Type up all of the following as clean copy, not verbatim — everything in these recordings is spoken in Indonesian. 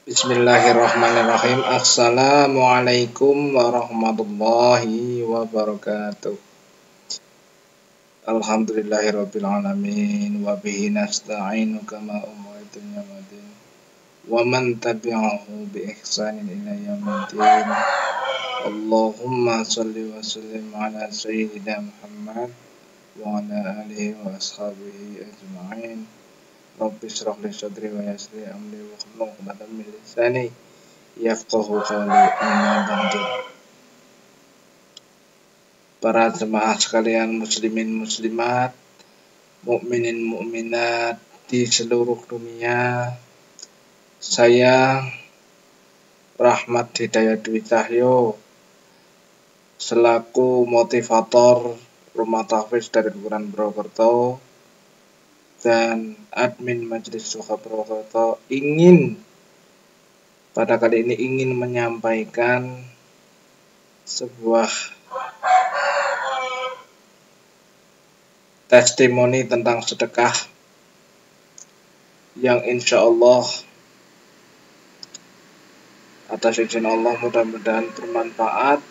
Bismillahirrahmanirrahim. Assalamualaikum warahmatullahi wabarakatuh. Alhamdulillahirabbil alamin wa bihi nasta'inu kama umirtu yamadin. Wa man tabi'ahu bi ihsanin ila yaumiddin. Allahumma shalli wa sallim ala sayyidina Muhammad wa ala alihi wa ashabihi ajma'in. Rabbi shrah li sadri wa yassir li amri wa hlul 'uqdatam min lisani yafqahu qawli. Amma ba'du. Para jemaah sekalian, muslimin muslimat, mukminin mukminat di seluruh dunia, saya Rahmat Hidayat Dwi Cahyo selaku motivator Rumah Tahfiz dari Quran Purwokerto dan admin Majelis Duha Purwokerto pada kali ini ingin menyampaikan sebuah testimoni tentang sedekah yang insya Allah atas izin Allah mudah-mudahan bermanfaat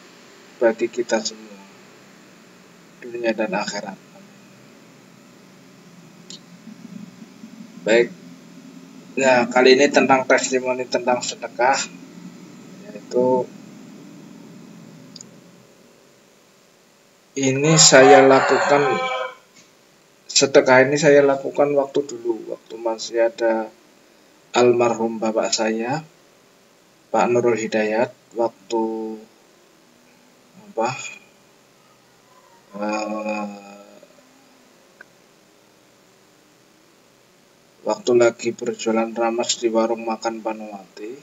bagi kita semua, dunia dan akhirat. Baik, nah kali ini tentang testimoni tentang sedekah, yaitu sedekah ini saya lakukan waktu masih ada almarhum bapak saya, Pak Nurul Hidayat, waktu lagi berjualan rames di warung makan Panuwati.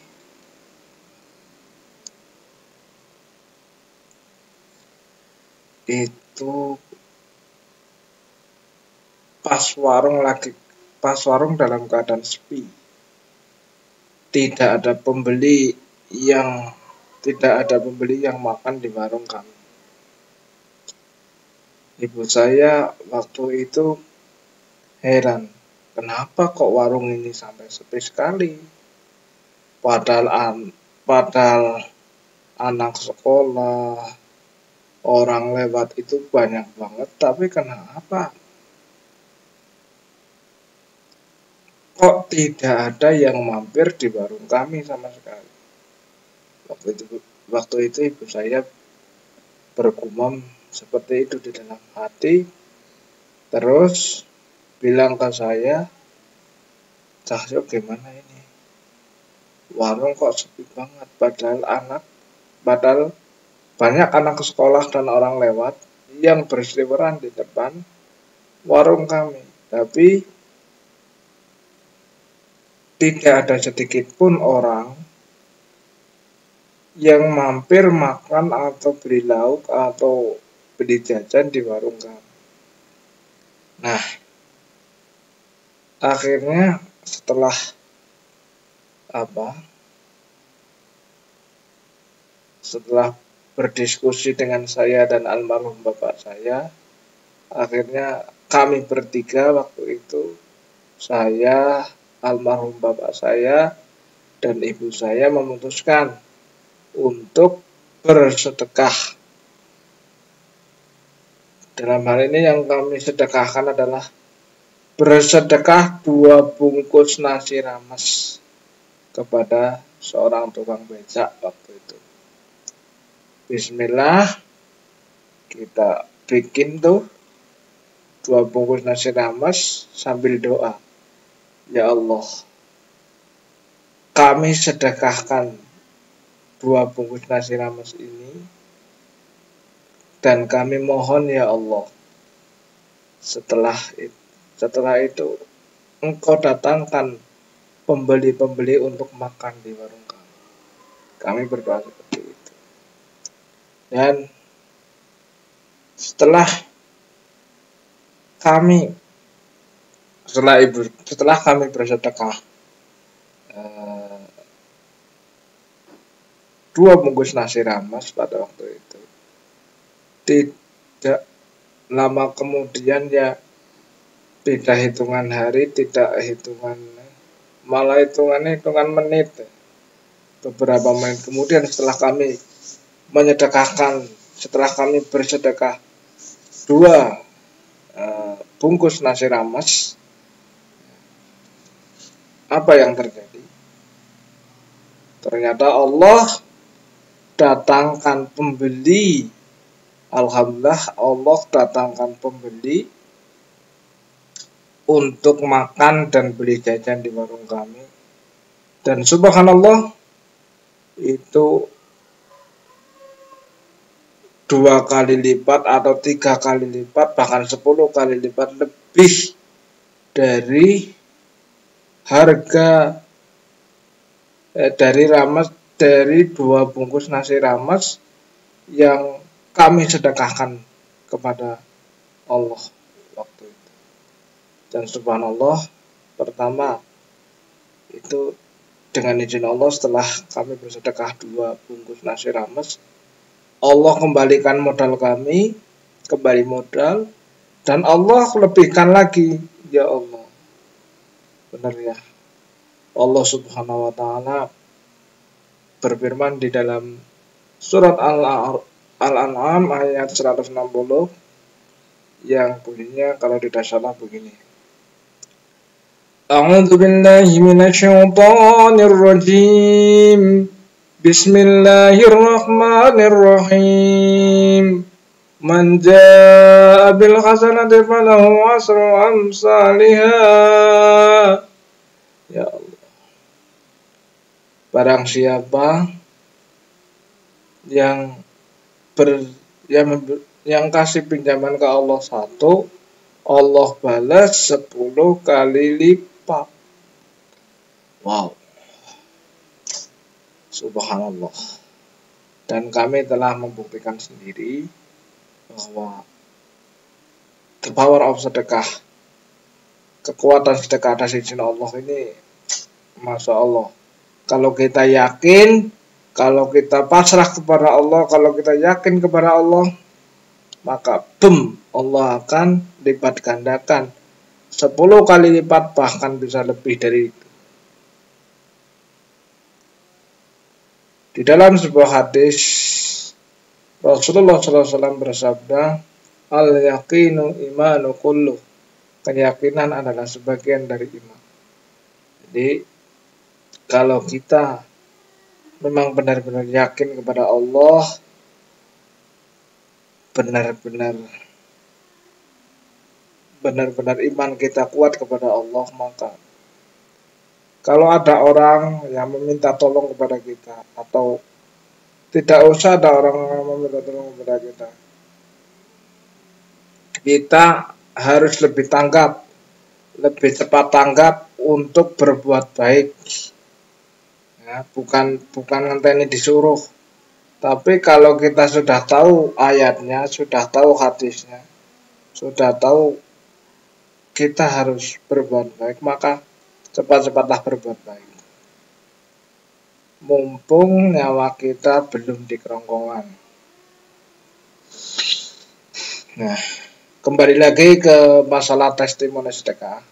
Itu pas warung dalam keadaan sepi, tidak ada pembeli yang makan di warung kami. Ibu saya waktu itu heran, kenapa kok warung ini sampai sepi sekali, padahal anak sekolah, orang lewat itu banyak banget, tapi kenapa kok tidak ada yang mampir di warung kami sama sekali. Waktu itu ibu saya bergumam seperti itu di dalam hati, terus bilang ke saya, "Cahyo, gimana ini? Warung kok sepi banget, padahal banyak anak sekolah dan orang lewat yang berseliweran di depan warung kami, tapi tidak ada sedikit pun orang yang mampir makan atau beli lauk atau beli jajan di warung kami." Nah, akhirnya setelah berdiskusi dengan saya dan almarhum bapak saya, akhirnya kami bertiga waktu itu, saya, almarhum bapak saya, dan ibu saya memutuskan untuk bersedekah. Dalam hal ini yang kami sedekahkan adalah bersedekah 2 bungkus nasi rames kepada seorang tukang becak waktu itu. Bismillah, kita bikin 2 bungkus nasi rames sambil doa, "Ya Allah, kami sedekahkan 2 bungkus nasi rames ini, dan kami mohon ya Allah, setelah itu Engkau datangkan pembeli-pembeli untuk makan di warung kami." Kami berdoa seperti itu. Dan setelah kami bersedekah 2 bungkus nasi rames pada waktu itu, tidak lama kemudian, ya tidak hitungan hari, tidak hitungan, malah hitungan menit, beberapa menit kemudian setelah kami bersedekah 2 bungkus nasi rames, apa yang terjadi? Ternyata Allah datangkan pembeli. Alhamdulillah, Allah datangkan pembeli untuk makan dan beli jajan di warung kami. Dan subhanallah, itu 2 kali lipat atau 3 kali lipat, bahkan 10 kali lipat lebih dari harga dari 2 bungkus nasi rames yang kami sedekahkan kepada Allah waktu itu. Dan subhanallah, pertama itu dengan izin Allah, setelah kami bersedekah 2 bungkus nasi rames, Allah kembalikan modal kami, kembali modal, dan Allah lebihkan lagi. Ya Allah, benar ya. Allah subhanahu wa ta'ala berfirman di dalam surat Al-An'am ayat 160 yang bunyinya kalau tidak salah begini. A'udzu billahi minasyaitonir rajim. Bismillahirrahmanirrahim. Man jaa'a bil hasanati falahu asru amsalihha. Ya Allah. Barang siapa yang kasih pinjaman ke Allah 1, Allah balas 10 kali lipat. Wow. Subhanallah. Dan kami telah membuktikan sendiri bahwa the power of sedekah, kekuatan sedekah atas izin Allah ini, Masya Allah. Kalau kita yakin, kalau kita pasrah kepada Allah, kalau kita yakin kepada Allah, maka Allah akan lipat gandakan 10 kali lipat, bahkan bisa lebih dari itu. Di dalam sebuah hadis, Rasulullah SAW bersabda, al-yaqinu imanu kullu. Keyakinan adalah sebagian dari iman. Jadi kalau kita memang benar-benar yakin kepada Allah, benar-benar iman kita kuat kepada Allah, maka kalau ada orang yang meminta tolong kepada kita, atau tidak usah ada orang yang meminta tolong kepada kita, kita harus lebih cepat tanggap untuk berbuat baik. Ya, bukan ngenteni disuruh. Tapi kalau kita sudah tahu ayatnya, sudah tahu hadisnya, sudah tahu kita harus berbuat baik, maka cepat-cepatlah berbuat baik. Mumpung nyawa kita belum di kerongkongan. Nah, kembali lagi ke masalah testimoni sedekah.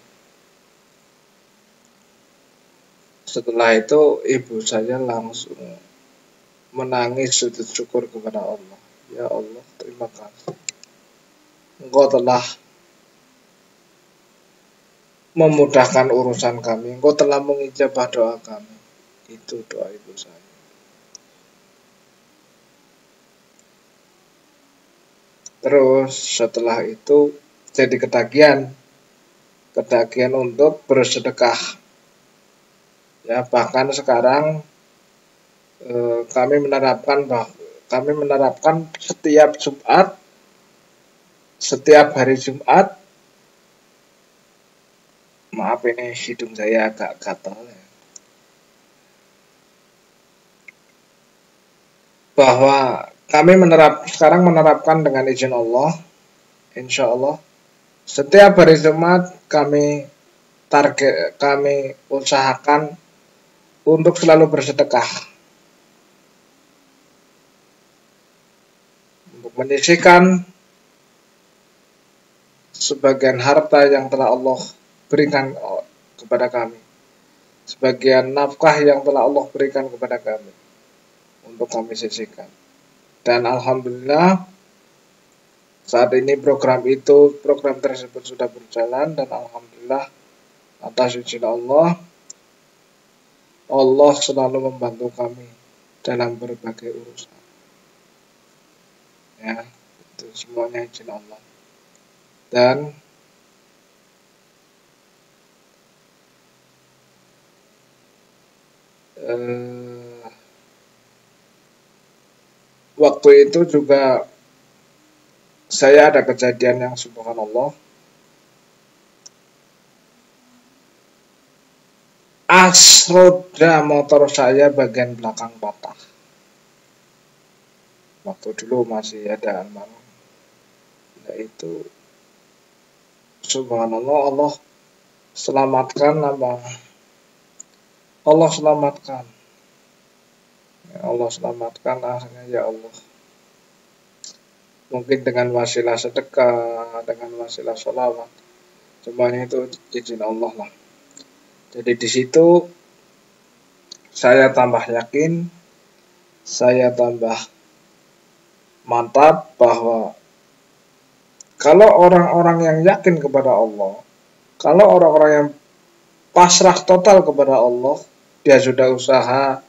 Setelah itu ibu saya langsung menangis sujud syukur kepada Allah. Ya Allah, terima kasih. Engkau telah memudahkan urusan kami. Engkau telah mengijabah doa kami. Itu doa ibu saya. Terus setelah itu jadi ketagihan untuk bersedekah. Ya, bahkan sekarang kami menerapkan setiap hari Jumat. Maaf, ini hidung saya agak gatal ya. Bahwa kami sekarang menerapkan dengan izin Allah, insya Allah setiap hari Jumat kami usahakan untuk selalu bersedekah, untuk menyisihkan sebagian harta yang telah Allah berikan kepada kami. sebagian nafkah yang telah Allah berikan kepada kami untuk kami sisihkan. Dan alhamdulillah saat ini program tersebut sudah berjalan, dan alhamdulillah atas izin Allah, Allah selalu membantu kami dalam berbagai urusan. Ya, itu semuanya izin Allah. Dan waktu itu juga saya ada kejadian yang subhanallah, as roda motor saya bagian belakang patah. Waktu dulu masih ada almarhum, yaitu subhanallah, Allah selamatkan, Allah selamatkan. Ya, Allah selamatkan akhirnya, ya Allah. Mungkin dengan wasilah sedekah, dengan wasilah sholawat, semuanya itu izin Allah lah. Jadi di situ saya tambah yakin, saya tambah mantap bahwa kalau orang-orang yang yakin kepada Allah, kalau orang-orang yang pasrah total kepada Allah, dia sudah usaha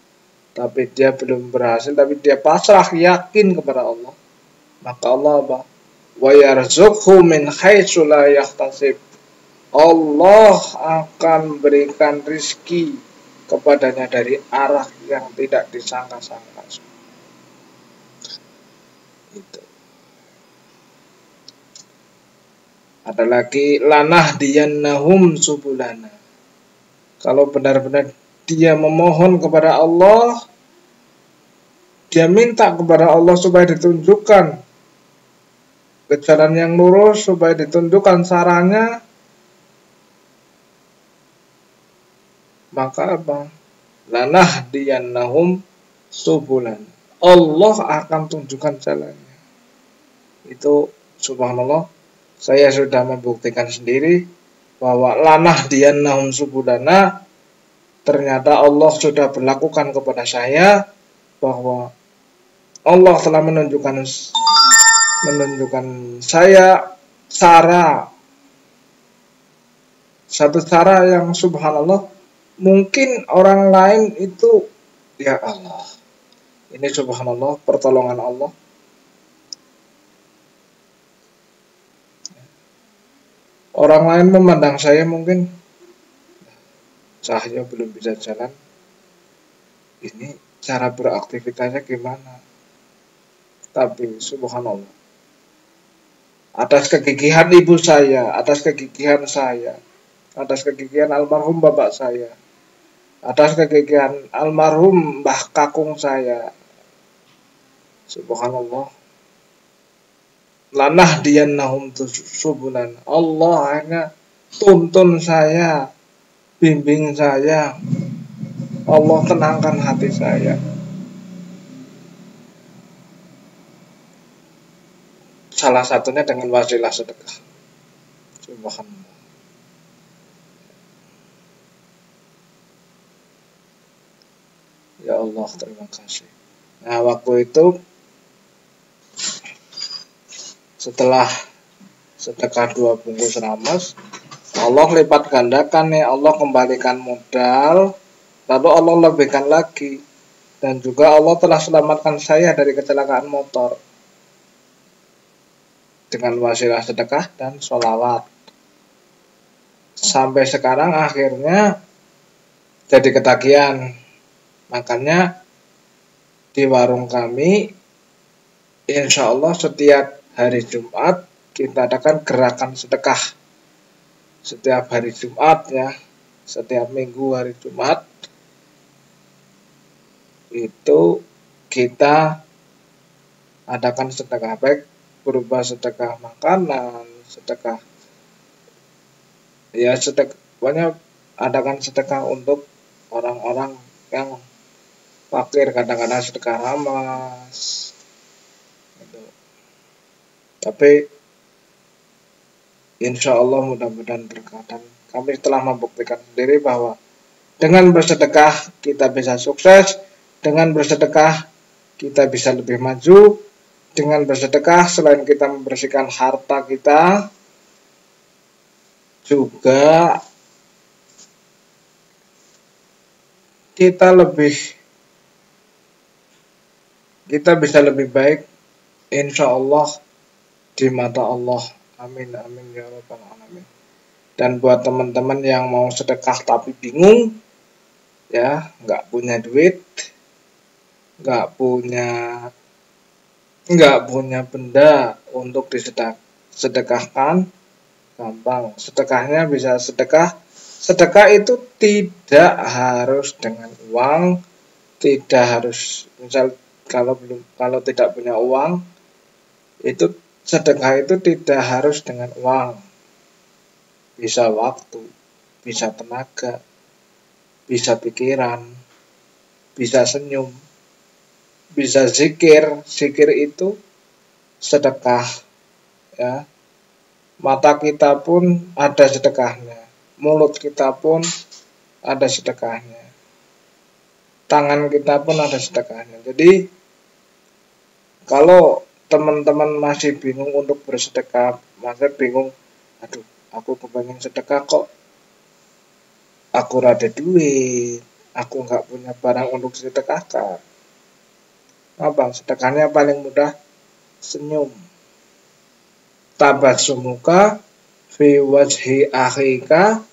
tapi dia belum berhasil, tapi dia pasrah yakin kepada Allah, maka Allah apa? Wa yarzuqhu min haitsu la yahtasib. Allah akan berikan rizki kepadanya dari arah yang tidak disangka-sangka. Itu. Ada lagi, lanah diyannahum subulana. Kalau benar-benar dia memohon kepada Allah, dia minta kepada Allah supaya ditunjukkan ke jalan yang lurus, supaya ditunjukkan sarannya, maka apa? Lanah diyannahum subulan. Allah akan tunjukkan jalannya. Itu subhanallah, saya sudah membuktikan sendiri bahwa lanah diyannahum subulana, ternyata Allah sudah berlakukan kepada saya, bahwa Allah telah menunjukkan saya satu cara yang subhanallah, mungkin orang lain itu, ya Allah, ini subhanallah pertolongan Allah. Orang lain memandang saya mungkin, saya belum bisa jalan, ini cara beraktivitasnya gimana. Tapi subhanallah, atas kegigihan ibu saya, atas kegigihan saya, atas kegigihan almarhum bapak saya, atas kegigihan almarhum mbah kakung saya, subhanallah, lanah diyannahum subulan, Allah hanya tuntun saya, bimbing saya, Allah tenangkan hati saya. Salah satunya dengan wasilah sedekah. Subhanallah. Ya Allah, terima kasih. Nah, waktu itu setelah sedekah 2 bungkus rames, Allah lipat gandakan nih, Allah kembalikan modal, lalu Allah lebihkan lagi, dan juga Allah telah selamatkan saya dari kecelakaan motor dengan wasilah sedekah dan sholawat. Sampai sekarang akhirnya jadi ketagihan. Makanya di warung kami, insya Allah setiap hari Jumat kita adakan gerakan sedekah. Setiap hari Jumat ya, setiap minggu hari Jumat itu kita adakan sedekah, baik berupa sedekah makanan, sedekah, ya sedekah, banyak adakan sedekah untuk orang-orang yang fakir, kadang-kadang sedekah ramas gitu. Tapi insya Allah mudah-mudahan berkah, dan kami telah membuktikan sendiri bahwa Dengan bersedekah kita bisa sukses, dengan bersedekah kita bisa lebih maju, dengan bersedekah selain kita membersihkan harta kita, juga kita bisa lebih baik insya Allah di mata Allah. Amin amin ya rabbal alamin. Dan buat teman-teman yang mau sedekah tapi bingung, ya nggak punya duit, nggak punya benda untuk disedekahkan, gampang. Sedekahnya bisa sedekah itu tidak harus dengan uang, tidak harus misal kalau tidak punya uang, itu sedekah itu tidak harus dengan uang. Bisa waktu, bisa tenaga, bisa pikiran, bisa senyum, bisa zikir. Zikir itu sedekah, ya. Mata kita pun ada sedekahnya, mulut kita pun ada sedekahnya, tangan kita pun ada sedekahnya. Jadi kalau teman-teman masih bingung untuk bersedekah, masih bingung, aduh aku kepengen sedekah kok aku rada duit, aku nggak punya barang untuk sedekahkan. Apa sedekahnya paling mudah? Senyum. Tabassumuka fi wajhi akhika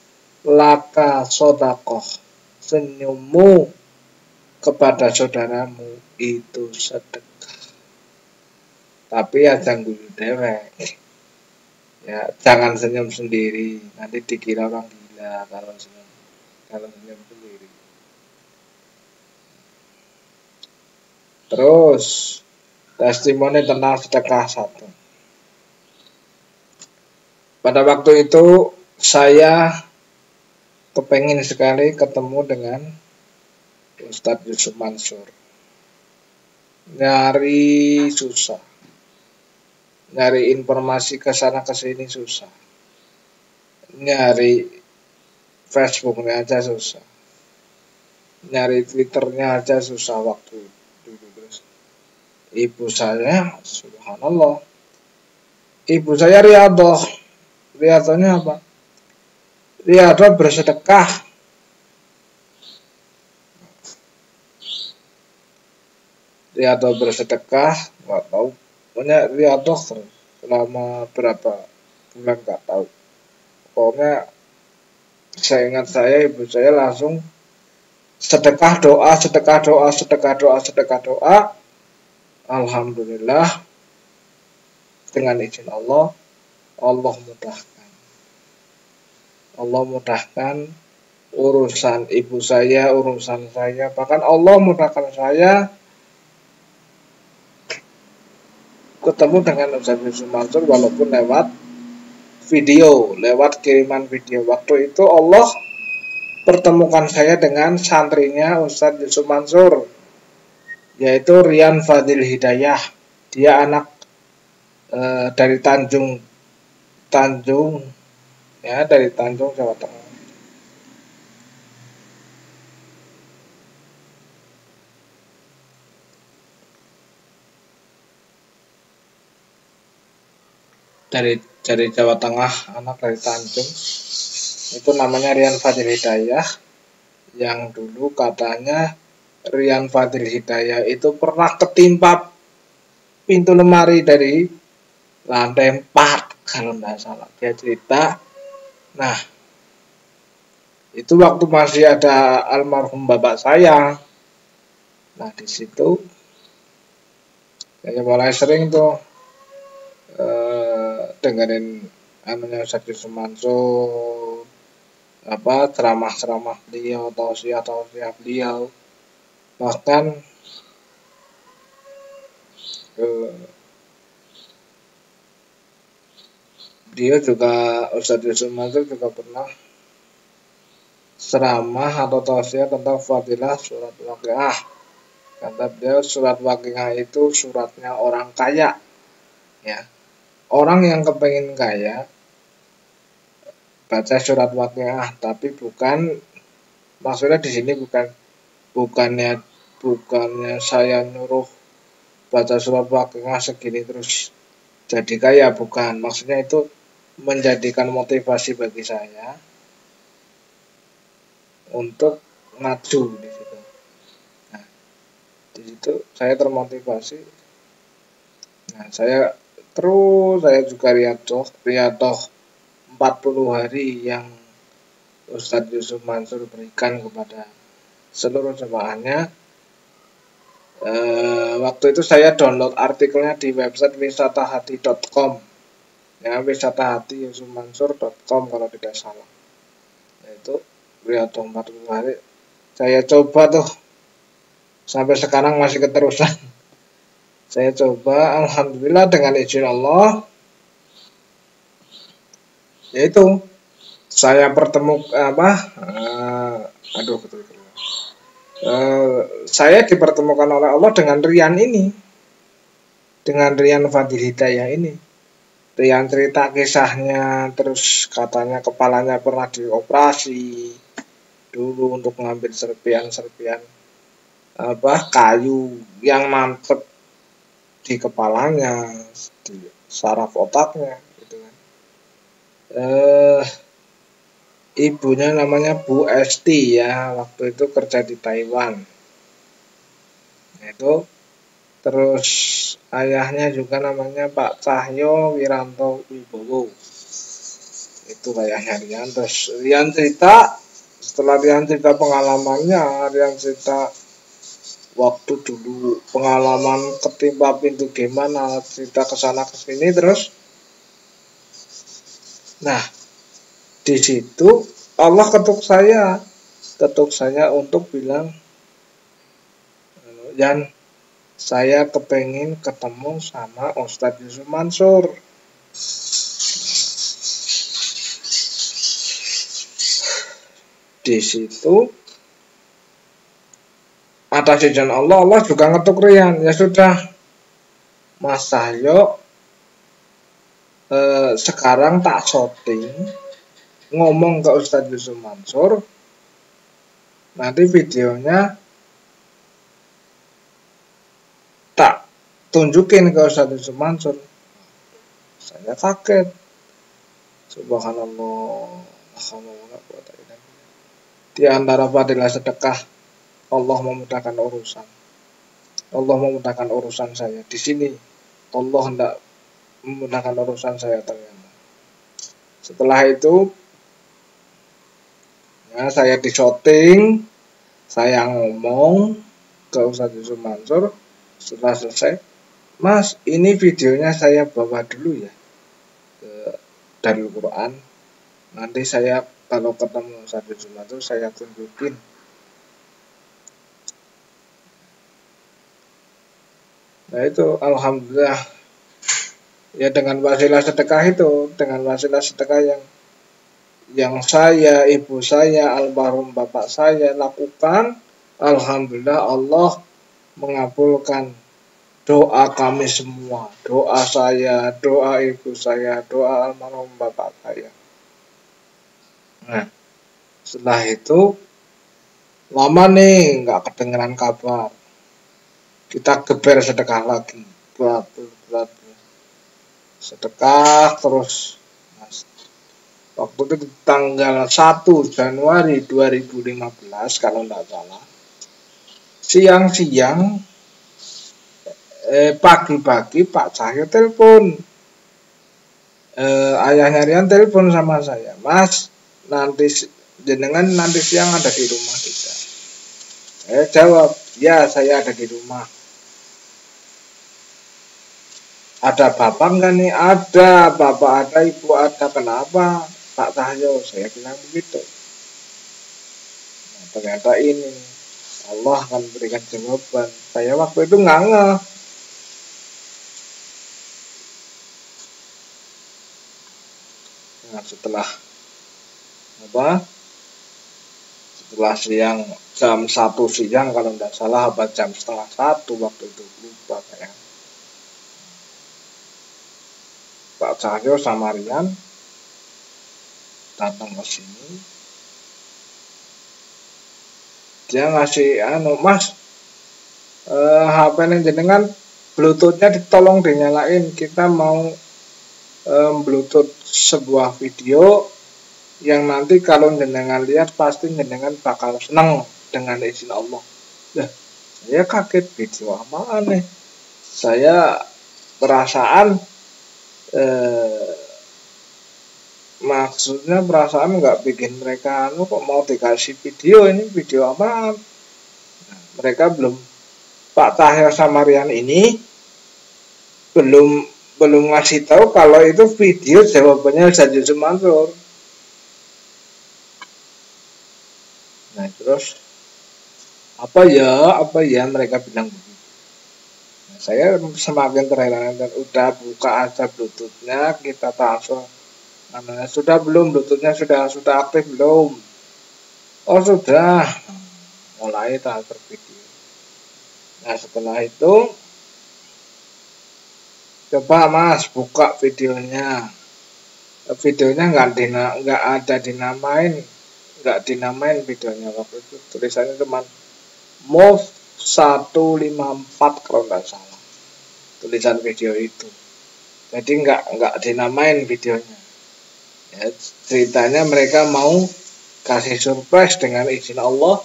laka sodakoh. Senyummu kepada saudaramu itu sedekah. Tapi ya jangan guyu dewek. Ya, jangan senyum sendiri, nanti dikira orang gila kalau senyum sendiri. Terus testimoni tentang sedekah satu. Pada waktu itu saya kepengen sekali ketemu dengan Ustadz Yusuf Mansur. Nyari susah, nyari informasi ke sana ke sini susah, nyari Facebooknya aja susah, nyari Twitternya aja susah waktu dulu. Terus ibu saya, subhanallah, ibu saya riadohnya apa? Riadoh bersedekah. Riadoh bersedekah, nggak tahu, pokoknya riadoh selama berapa bulan nggak tahu. Pokoknya saya ingat ibu saya langsung sedekah doa, sedekah doa, sedekah doa, sedekah doa. Alhamdulillah dengan izin Allah, Allah mudahkan. Allah mudahkan urusan ibu saya, urusan saya, bahkan Allah mudahkan saya ketemu dengan Ustadz Yusuf Mansur walaupun lewat video, lewat kiriman video. Waktu itu Allah pertemukan saya dengan santrinya Ustadz Yusuf Mansur, yaitu Rian Fadil Hidayah. Dia anak dari Tanjung ya, dari Tanjung Jawa Tengah. Dari Jawa Tengah, anak dari Tanjung. Itu namanya Rian Fadil Hidayah, yang dulu katanya Rian Fadil Hidayah itu pernah ketimpa pintu lemari dari lantai 4 kalau tidak salah. Dia cerita, nah itu waktu masih ada almarhum bapak saya. Nah di situ saya mulai sering tuh dengerin anunya Ustadz Yusuf Mansur, ceramah-ceramah beliau, tausiah beliau. Bahkan dia juga, Ustadz Yusuf Mansur juga pernah ceramah atau tausiah tentang fadilah surat Waqiah. Kata beliau, surat Waqiah itu suratnya orang kaya, ya. Orang yang kepengen kaya baca surat Waqiah, tapi bukan Maksudnya di sini bukannya saya nyuruh baca surat Waqiah segini terus jadi kaya, bukan. Maksudnya itu menjadikan motivasi bagi saya untuk maju di situ. Nah, di situ saya termotivasi. Nah, saya juga riadoh 40 hari yang Ustadz Yusuf Mansur berikan kepada seluruh jemaahnya. Waktu itu saya download artikelnya di website wisatahati.com, ya, wisatahati.yusufmansur.com kalau tidak salah. Itu riadoh 40 hari saya coba tuh, sampai sekarang masih keterusan. Saya coba, alhamdulillah dengan izin Allah, yaitu saya saya dipertemukan oleh Allah dengan Rian ini, dengan Rian Fadil Hidayah ini. Rian cerita kisahnya, terus katanya kepalanya pernah dioperasi dulu untuk mengambil serpian-serpian kayu yang mantep di kepalanya, di saraf otaknya, gitu kan. Ibunya namanya Bu Esti, ya, waktu itu kerja di Taiwan. Itu terus ayahnya juga namanya Pak Cahyo Wiranto Wibowo. Itu ayahnya Rian. Terus Rian cerita, setelah Rian cerita pengalamannya, Rian cerita waktu dulu pengalaman ketimpa pintu gimana, cerita kesana kesini. Terus nah, di situ Allah ketuk saya untuk bilang, Yan, saya kepengen ketemu sama Ustadz Yusuf Mansur. Di situ atas izin Allah juga ngetuk Rian. Ya sudah, Mas Cahyo, sekarang tak syuting ngomong ke Ustadz Yusuf Mansur, nanti videonya tak tunjukin ke Ustadz Yusuf Mansur. Saya kaget, subhanallah, di antara fadilah sedekah, Allah memudahkan urusan saya. Di sini Allah hendak memudahkan urusan saya ternyata. Setelah itu, ya, saya di syuting, saya ngomong ke Ustadz Yusuf Mansur. Setelah selesai, Mas, ini videonya saya bawa dulu ya ke Darul Quran. Nanti saya kalau ketemu Ustadz Yusuf Mansur saya tunjukin. Nah itu alhamdulillah, ya, dengan wasilah sedekah yang saya, ibu saya, almarhum bapak saya lakukan, alhamdulillah Allah mengabulkan doa kami semua, doa saya, doa ibu saya, doa almarhum bapak saya. Nah, setelah itu lama nih nggak kedengeran kabar, kita geber sedekah lagi, berat. Sedekah terus. Waktu itu tanggal 1 Januari 2015 kalau tidak salah, siang-siang, pagi-pagi Pak Cahyo telepon, ayahnya Rian telepon sama saya, Mas, nanti jenengan nanti siang ada di rumah kita. Saya jawab, ya, saya ada di rumah. Ada bapak enggak nih? Ada, bapak ada, ibu ada. Kenapa Pak Cahyo? Saya bilang begitu. Nah, ternyata ini Allah akan berikan jawaban. Saya waktu itu ngeh. Nah, setelah siang, jam 1 siang kalau tidak salah, apa jam setengah 1 waktu itu, lupa kayak. Pak Cahyo sama Rian datang ke sini. Dia ngasih Mas, HP nya jenengan Bluetoothnya ditolong dinyalain, kita mau Bluetooth sebuah video yang nanti kalau jenengan lihat pasti jenengan bakal seneng dengan izin Allah. Nah, saya kaget, video apaan nih? Saya perasaan maksudnya perasaan nggak bikin mereka kok mau dikasih video, ini video apaan? Nah, mereka belum, Pak Tahir sama Rian ini belum ngasih tahu kalau itu video jawabannya Ustaz Yusuf Mansur. Nah terus apa ya mereka bilang begitu. Nah, saya semakin terheran dan udah buka aja Bluetoothnya, kita transfer. Nah, sudah belum Bluetoothnya sudah aktif belum? Oh sudah, mulai transfer video. Nah setelah itu coba Mas buka videonya. Videonya nggak ada dinamain, nggak dinamain videonya waktu itu. Tulisannya cuma Move 154 kalau nggak salah tulisan video itu. Jadi nggak dinamain videonya. Ya, ceritanya mereka mau kasih surprise dengan izin Allah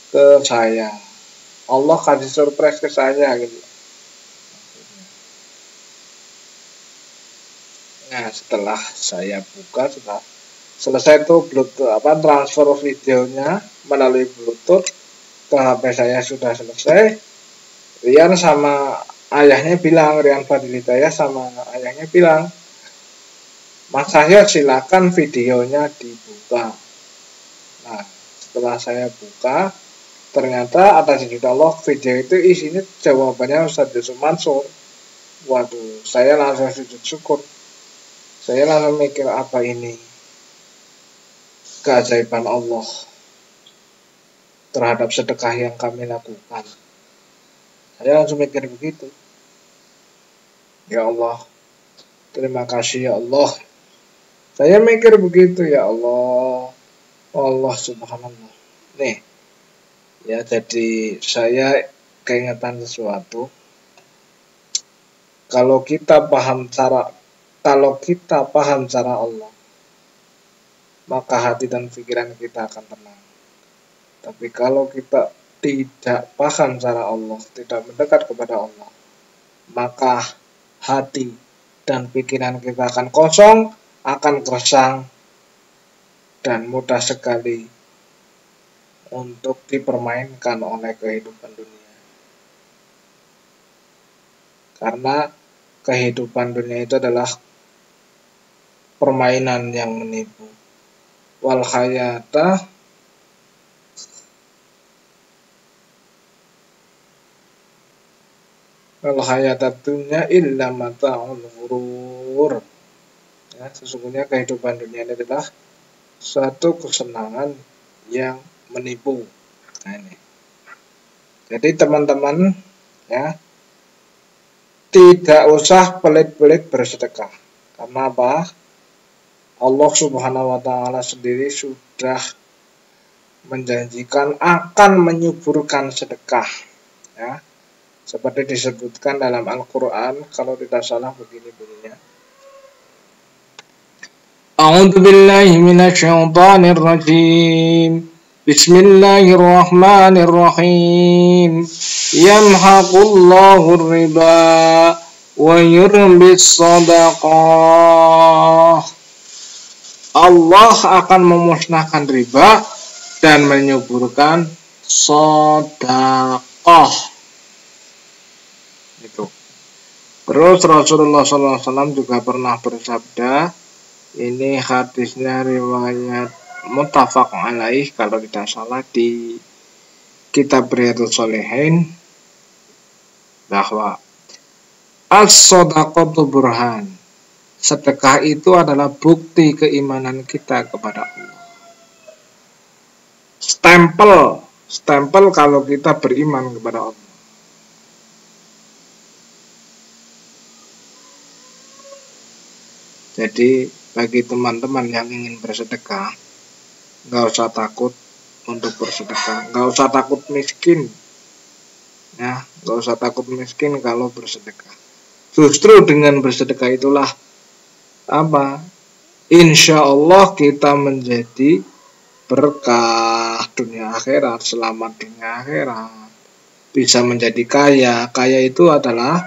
ke saya. Allah kasih surprise ke saya gitu. Nah setelah saya buka, setelah selesai tuh Bluetooth transfer videonya melalui Bluetooth ke HP saya sudah selesai. Rian sama ayahnya bilang, Rian Fadilitaya sama ayahnya bilang, Mas Sahir silakan videonya dibuka. Nah setelah saya buka, ternyata atas izin Allah video itu isinya jawabannya Ustaz Yusuf Mansur. Waduh, saya langsung sujud syukur. Saya langsung mikir, apa ini keajaiban Allah terhadap sedekah yang kami lakukan. Saya langsung mikir begitu. Ya Allah, terima kasih ya Allah. Saya mikir begitu, ya Allah. Allah subhanallah. Nih, ya jadi saya keingetan sesuatu. Kalau kita paham cara Allah, maka hati dan pikiran kita akan tenang. Tapi kalau kita tidak paham cara Allah, tidak mendekat kepada Allah, maka hati dan pikiran kita akan kosong, akan gersang, dan mudah sekali untuk dipermainkan oleh kehidupan dunia. Karena kehidupan dunia itu adalah permainan yang menipu. Wal hayata dunya illa mata'ul ghurur. Ya, sesungguhnya kehidupan dunia ini adalah suatu kesenangan yang menipu. Nah, ini. Jadi teman-teman ya, tidak usah pelit-pelit bersedekah. Karena apa? Allah Subhanahu wa taala sendiri sudah menjanjikan akan menyuburkan sedekah. Ya. Seperti disebutkan dalam Al-Qur'an, kalau tidak salah begini bunyinya. A'udzu billahi minasyaitonir rajim. Bismillahirrahmanirrahim. Yamhaqullahu riba wa yurbis shadaqah. Allah akan memusnahkan riba dan menyuburkan sedekah. Itu. Terus Rasulullah SAW juga pernah bersabda, ini hadisnya riwayat muttafaq alaih kalau tidak salah di kitab Riyadhus Shalihin, bahwa as-shadaqatu burhan, sedekah itu adalah bukti keimanan kita kepada Allah. Stempel kalau kita beriman kepada Allah. Jadi bagi teman-teman yang ingin bersedekah, nggak usah takut untuk bersedekah. Nggak usah takut miskin, ya, nggak usah takut miskin kalau bersedekah. Justru dengan bersedekah itulah apa? Insya Allah kita menjadi berkah dunia akhirat, selamat dunia akhirat, bisa menjadi kaya. Kaya itu adalah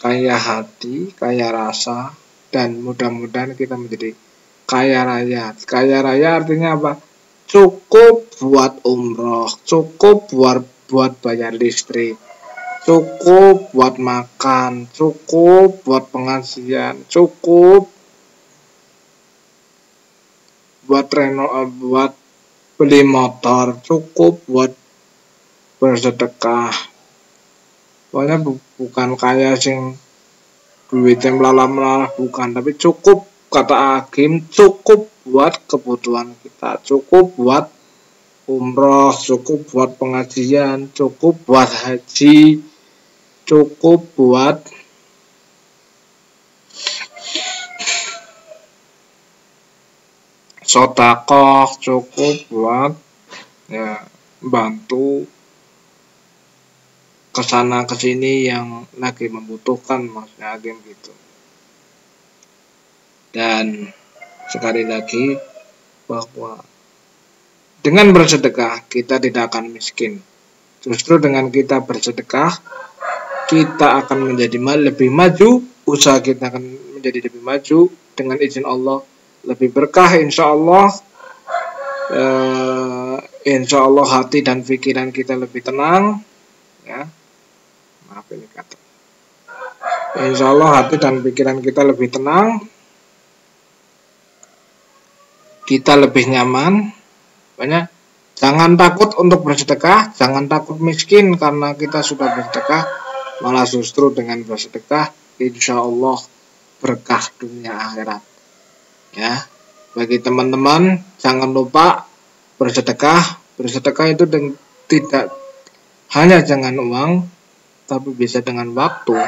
kaya hati, kaya rasa, dan mudah-mudahan kita menjadi kaya raya. Kaya raya artinya apa? Cukup buat umroh, cukup buat bayar listrik, cukup buat makan, cukup buat pengajian, cukup buat beli motor, cukup buat bersedekah. Pokoknya bukan kaya sing duitnya melalah-melalah, bukan, tapi cukup, kata Hakim, cukup buat kebutuhan kita, cukup buat umroh, cukup buat pengajian, cukup buat haji, cukup buat sodakoh, cukup buat ya bantu kesana kesini yang lagi membutuhkan, maksudnya Hakim gitu. Dan sekali lagi bahwa dengan bersedekah kita tidak akan miskin. Justru dengan kita bersedekah kita akan menjadi lebih maju, usaha kita akan menjadi lebih maju dengan izin Allah, lebih berkah insya Allah. Insya Allah hati dan pikiran kita lebih tenang, ya. Maaf ini kata. Insya Allah hati dan pikiran kita lebih tenang, kita lebih nyaman. Banyak. Jangan takut untuk bersedekah, jangan takut miskin karena kita sudah bersedekah, malah justru dengan bersedekah insya Allah berkah dunia akhirat. Ya, bagi teman-teman jangan lupa bersedekah. Bersedekah itu tidak hanya dengan uang, tapi bisa dengan waktu,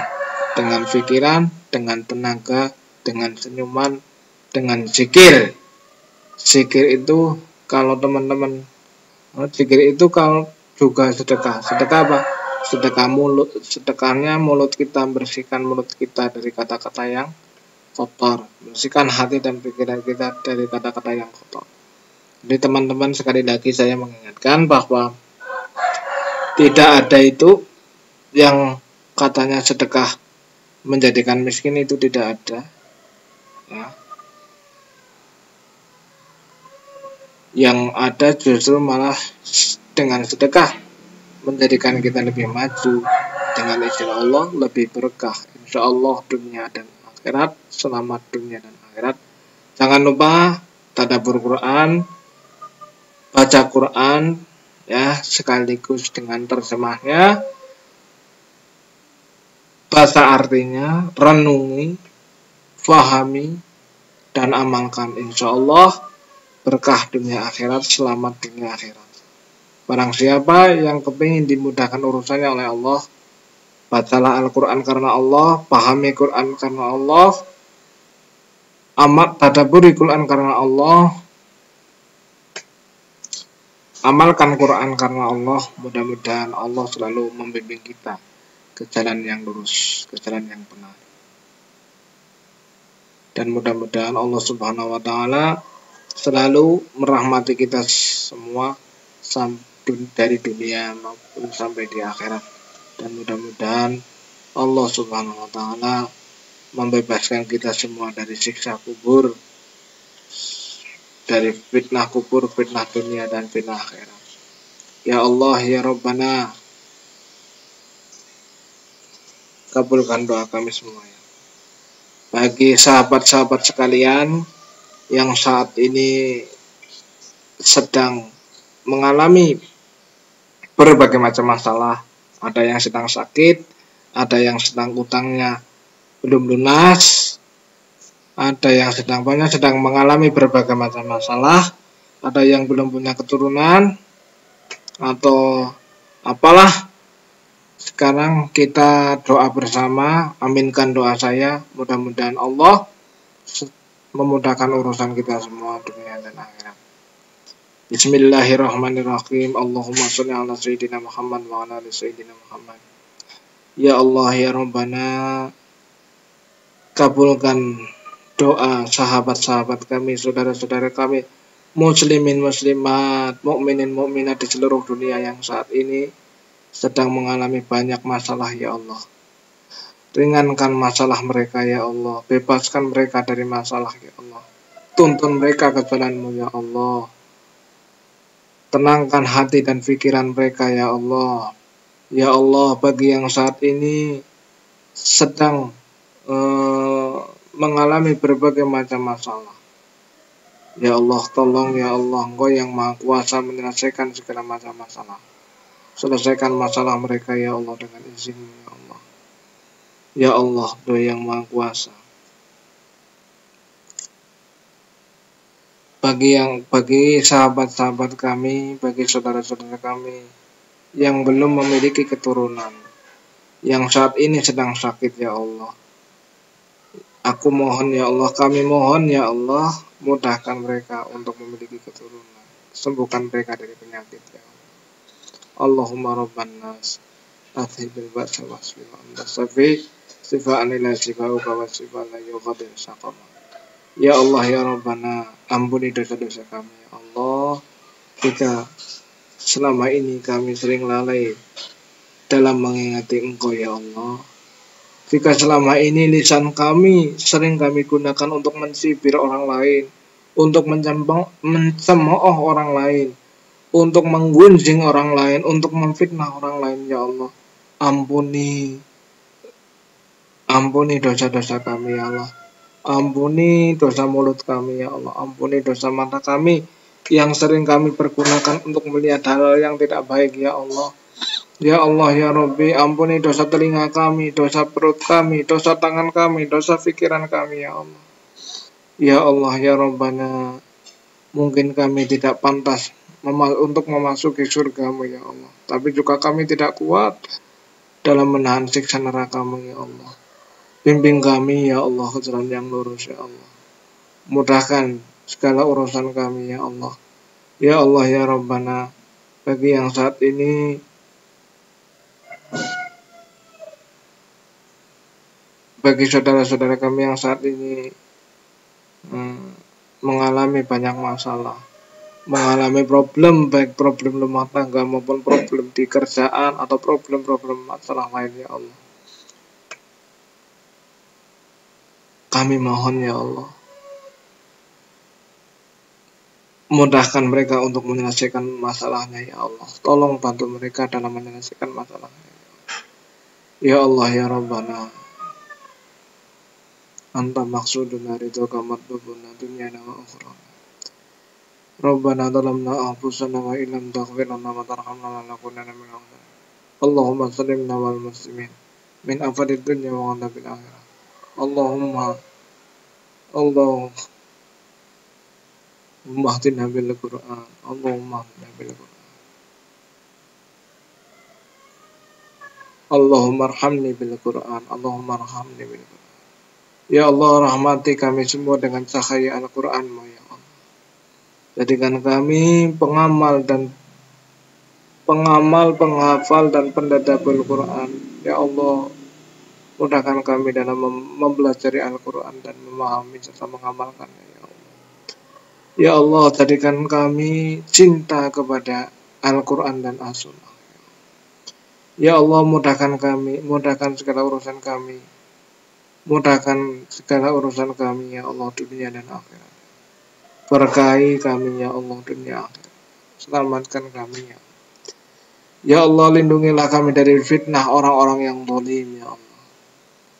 dengan pikiran, dengan tenaga, dengan senyuman, dengan zikir. Zikir itu kalau teman-teman, zikir itu kalau juga sedekah. Sedekah apa? Sedekah mulut. Sedekahnya mulut kita, bersihkan mulut kita dari kata-kata yang kotor, bersihkan hati dan pikiran kita dari kata-kata yang kotor. Jadi teman-teman, sekali lagi saya mengingatkan bahwa tidak ada itu yang katanya sedekah menjadikan miskin, itu tidak ada, ya. Yang ada justru malah dengan sedekah menjadikan kita lebih maju, dengan izin Allah lebih berkah insya Allah dunia dan akhirat, selamat dunia dan akhirat. Jangan lupa tadabbur Quran, baca Quran, ya, sekaligus dengan terjemahnya, baca artinya, renungi, fahami, dan amalkan. Insya Allah berkah dunia akhirat, selamat dunia akhirat. Barang siapa yang kepingin dimudahkan urusannya oleh Allah, bacalah Al-Quran karena Allah, pahami Quran karena Allah, tadabburi Quran karena Allah, amalkan Quran karena Allah. Mudah-mudahan Allah selalu membimbing kita ke jalan yang lurus, ke jalan yang benar. Dan mudah-mudahan Allah Subhanahu wa Ta'ala selalu merahmati kita semua dari dunia maupun sampai di akhirat. Dan mudah-mudahan Allah Subhanahu wa Ta'ala membebaskan kita semua dari siksa kubur, dari fitnah kubur, fitnah dunia, dan fitnah akhirat. Ya Allah, ya Rabbana, kabulkan doa kami semua. Bagi sahabat-sahabat sekalian yang saat ini sedang mengalami berbagai macam masalah, ada yang sedang sakit, ada yang sedang utangnya belum lunas, ada yang sedang mengalami berbagai macam masalah, ada yang belum punya keturunan, atau apalah. Sekarang kita doa bersama, aminkan doa saya, mudah-mudahan Allah memudahkan urusan kita semua dunia dan akhirat. Bismillahirrahmanirrahim. Allahumma sholli ala sayyidina Muhammad wa ala ali sayyidina Muhammad. Ya Allah ya Rabbana, kabulkan doa sahabat-sahabat kami, saudara-saudara kami, muslimin muslimat, mukminin mukminat di seluruh dunia yang saat ini sedang mengalami banyak masalah ya Allah. Ringankan masalah mereka ya Allah, bebaskan mereka dari masalah ya Allah. Tuntun mereka ke jalan-Mu ya Allah. Tenangkan hati dan pikiran mereka ya Allah. Ya Allah, bagi yang saat ini sedang mengalami berbagai macam masalah, ya Allah, tolong ya Allah, Engkau yang Maha Kuasa menyelesaikan segala macam masalah. Selesaikan masalah mereka ya Allah dengan izin ya Allah. Ya Allah, Engkau yang Maha Kuasa. Bagi sahabat-sahabat kami, bagi saudara-saudara kami yang belum memiliki keturunan, yang saat ini sedang sakit ya Allah, aku mohon ya Allah, kami mohon ya Allah, mudahkan mereka untuk memiliki keturunan, sembuhkan mereka dari penyakit ya Allah. Allahumma rabban nas athibil ba'sa wasfi wa anta safi sifa'an ila sifa'uka wa sifa'an la yughadir saqama. Ya Allah ya Rabbana, ampuni dosa-dosa kami ya Allah. Jika selama ini kami sering lalai dalam mengingati Engkau ya Allah, jika selama ini lisan kami sering kami gunakan untuk mensibir orang lain, untuk mencemooh orang lain, untuk menggunjing orang lain, untuk memfitnah orang lain ya Allah, ampuni dosa-dosa kami ya Allah. Ampuni dosa mulut kami ya Allah. Ampuni dosa mata kami yang sering kami pergunakan untuk melihat hal yang tidak baik ya Allah. Ya Allah ya Rabbi, ampuni dosa telinga kami, dosa perut kami, dosa tangan kami, dosa pikiran kami ya Allah. Ya Allah ya Rabbana, mungkin kami tidak pantas untuk memasuki surga-Mu ya Allah, tapi juga kami tidak kuat dalam menahan siksa neraka-Mu ya Allah. Bimbing kami ya Allah ke jalan yang lurus ya Allah. Mudahkan segala urusan kami ya Allah. Ya Allah ya Rabbana, bagi yang saat ini bagi saudara-saudara kami yang saat ini mengalami banyak masalah, mengalami problem, baik problem rumah tangga maupun problem di kerjaan atau problem-problem masalah lain ya Allah. Kami mohon ya Allah, mudahkan mereka untuk menyelesaikan masalahnya ya Allah. Tolong bantu mereka dalam menyelesaikan masalahnya. Ya Allah ya Rabbana, Anta maksuduna ridhoka matlubuna dunyana wa ukhra. Rabbana zalamna anfusana wa illam taghfir lana wa tarhamna lanakunanna minal khasirin. Allahumma sallimna wal muslimin min afadid dunya wa adzabil akhirah. Allahumma hdina bil Qur'an. Allahumma hdina bil Qur'an. Allahumma arhamni bil Qur'an. Allahumma arhamni bil Qur'an. Ya Allah, rahmati kami semua dengan cahaya Al-Qur'an-Mu ya Allah. Jadikan kami pengamal, penghafal dan pendadabur Quran. Ya Allah, mudahkan kami dalam mempelajari Al-Quran dan memahami serta mengamalkannya ya Allah. Ya Allah, jadikan kami cinta kepada Al-Quran dan As-Sunnah. Ya Allah, mudahkan kami, mudahkan segala urusan kami. Mudahkan segala urusan kami ya Allah, dunia dan akhirat. Berkahi kami ya Allah, dunia akhirat. Selamatkan kami ya Allah. Ya Allah, lindungilah kami dari fitnah orang-orang yang zalim ya Allah.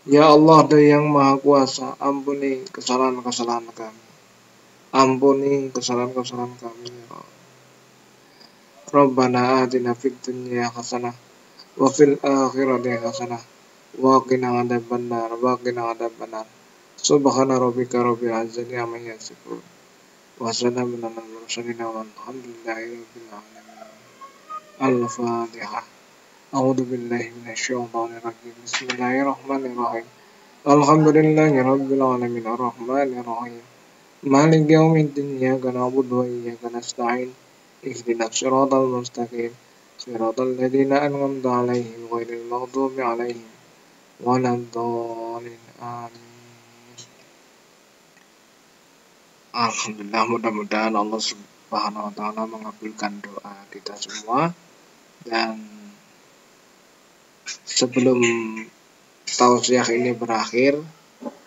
Ya Allah, Dia yang Maha Kuasa, ampuni kesalahan-kesalahan kami. Ampuni kesalahan-kesalahan kami ya Allah. Rabbana atina fid dunya hasanah wa fil akhirati hasanah wa qina adzabannar wa qina adzabannar. Subhana rabbika rabbil izzati amma yasifun. Wa salamun alal mursalin walhamdulillahi rabbil alamin. Al-Fatihah. A'udzu billahi minasyaitonir rajim. Bismillahirrahmanirrahim. Alhamdulillahi rabbil alamin arrahmanir rahim. Maliki yaumiddin, iyyaka na'budu wa iyyaka nasta'in. ihdinas siratal mustaqim siratal ladzina an'amta 'alaihim ghairil maghdubi 'alaihim waladdallin. Amin. Alhamdulillah, mudah-mudahan Allah Subhanahu wa taala mengabulkan doa kita semua. Dan sebelum tausiah ini berakhir,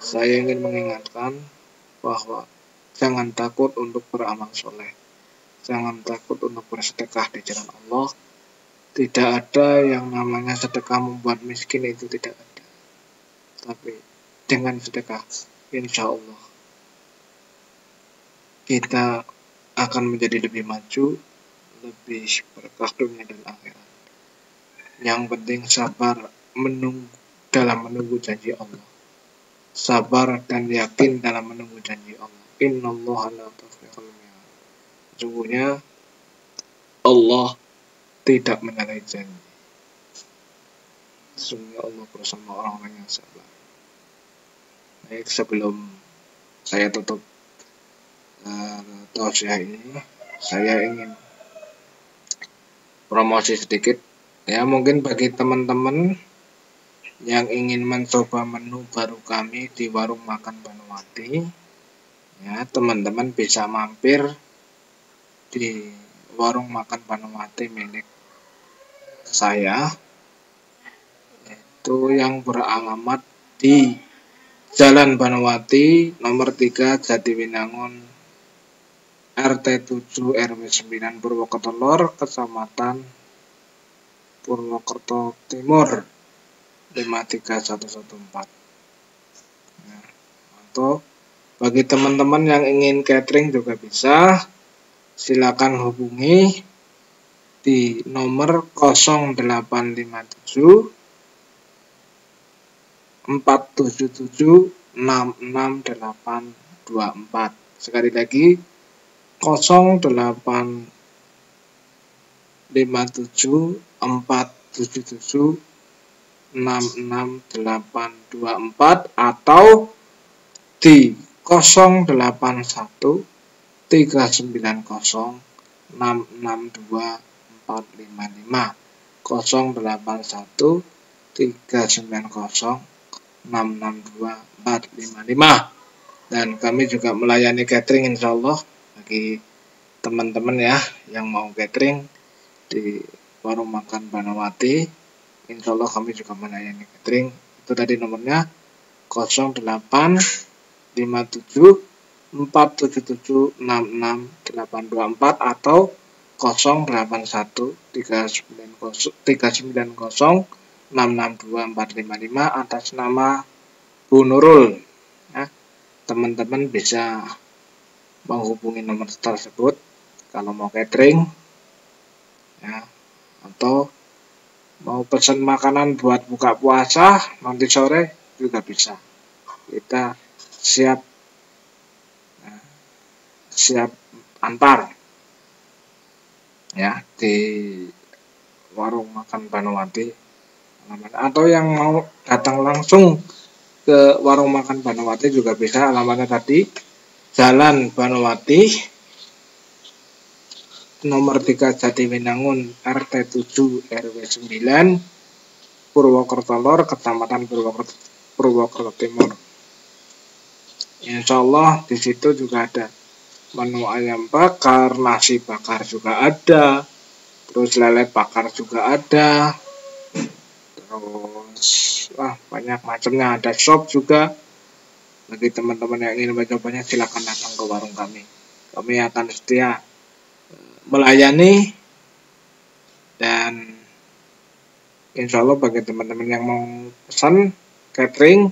saya ingin mengingatkan bahwa jangan takut untuk beramal soleh, jangan takut untuk bersedekah di jalan Allah. Tidak ada yang namanya sedekah membuat miskin, itu tidak ada. Tapi dengan sedekah, insya Allah kita akan menjadi lebih maju, lebih berkah dunia dan akhirat. Yang penting sabar dalam menunggu janji Allah. Sabar dan yakin dalam menunggu janji Allah. Innallaha la yukhliqul mi'ad. Sesungguhnya Allah tidak menyalahi janji. Sesungguhnya Allah bersama orang-orang yang sabar. Baik, sebelum saya tutup tausiah ini, saya ingin promosi sedikit. Ya, mungkin bagi teman-teman yang ingin mencoba menu baru kami di Warung Makan Banowati, ya, teman-teman bisa mampir di Warung Makan Banowati milik saya, yaitu yang beralamat di Jalan Banowati nomor 3 Jatiwinangun, RT 7 RW 9 Purwokerto Lor, Kecamatan Purwokerto Timur 53114. Nah, atau bagi teman-teman yang ingin catering juga bisa, silakan hubungi di nomor 0857 477 66824. Sekali lagi 0857 477 66824 atau di 081 390 662455 081 390 662455. Dan kami juga melayani catering, insya Allah bagi teman-teman ya yang mau catering di Warung Makan Banowati, insya Allah kami juga melayani catering. Itu tadi nomornya 0857 477 66824 atau 081 390 662455 atas nama Bu Nurul. Ya, teman-teman bisa menghubungi nomor tersebut kalau mau catering, ya, atau mau pesan makanan buat buka puasa nanti sore juga bisa. Kita siap antar ya di Warung Makan Banowati. Atau yang mau datang langsung ke Warung Makan Banowati juga bisa. Alamatnya tadi Jalan Banowati nomor 3 Jatiwinangun, RT 7 RW 9 Purwokerto Lor, Kecamatan Purwokerto Timur. Insya Allah di situ juga ada menu ayam bakar, nasi bakar juga ada, terus lele bakar juga ada, terus banyak macamnya, ada sop juga. Bagi teman-teman yang ingin mencobanya silakan datang ke warung kami. Kami akan setia melayani, dan insya Allah bagi teman-teman yang mau pesan catering,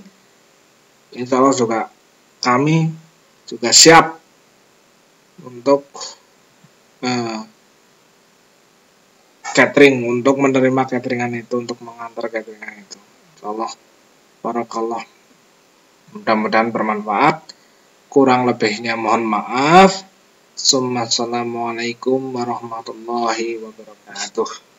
insya Allah juga kami juga siap untuk catering, untuk menerima cateringan itu, untuk mengantar cateringan itu. Insyaallah barakallah, mudah-mudahan bermanfaat. Kurang lebihnya mohon maaf. Assalamualaikum warahmatullahi wabarakatuh.